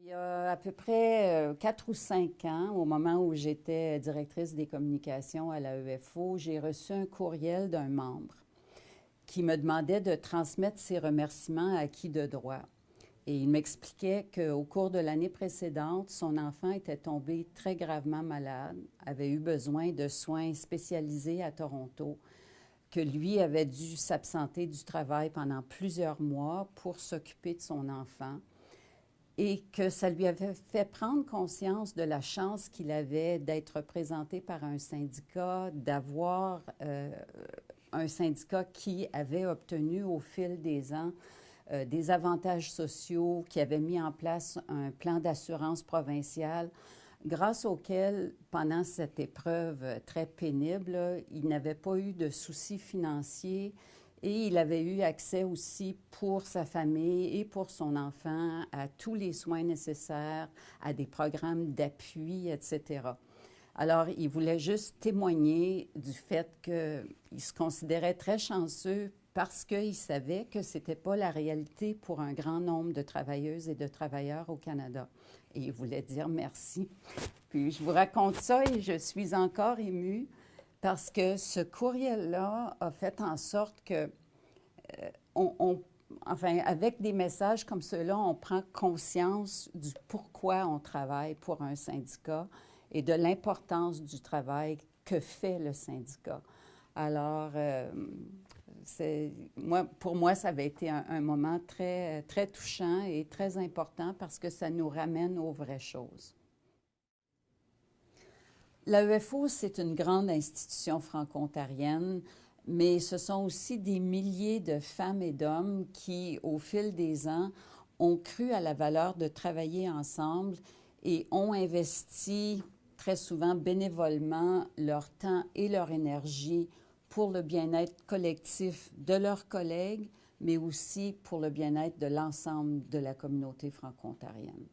Il y a à peu près 4 ou 5 ans, au moment où j'étais directrice des communications à la EFO, j'ai reçu un courriel d'un membre qui me demandait de transmettre ses remerciements à qui de droit. Et il m'expliquait qu'au cours de l'année précédente, son enfant était tombé très gravement malade, avait eu besoin de soins spécialisés à Toronto, que lui avait dû s'absenter du travail pendant plusieurs mois pour s'occuper de son enfant et que ça lui avait fait prendre conscience de la chance qu'il avait d'être représenté par un syndicat, d'avoir un syndicat qui avait obtenu au fil des ans des avantages sociaux, qui avait mis en place un plan d'assurance provincial grâce auquel, pendant cette épreuve très pénible, il n'avait pas eu de soucis financiers et il avait eu accès aussi pour sa famille et pour son enfant à tous les soins nécessaires, à des programmes d'appui, etc. Alors, il voulait juste témoigner du fait qu'il se considérait très chanceux parce qu'il savait que ce n'était pas la réalité pour un grand nombre de travailleuses et de travailleurs au Canada. Et il voulait dire merci. Puis je vous raconte ça et je suis encore émue parce que ce courriel-là a fait en sorte que, enfin, avec des messages comme ceux-là, on prend conscience du pourquoi on travaille pour un syndicat et de l'importance du travail que fait le syndicat. Alors, pour moi, ça avait été un moment très, très touchant et très important parce que ça nous ramène aux vraies choses. L'AEFO, c'est une grande institution franco-ontarienne, mais ce sont aussi des milliers de femmes et d'hommes qui, au fil des ans, ont cru à la valeur de travailler ensemble et ont investi très souvent bénévolement leur temps et leur énergie pour le bien-être collectif de leurs collègues, mais aussi pour le bien-être de l'ensemble de la communauté franco-ontarienne.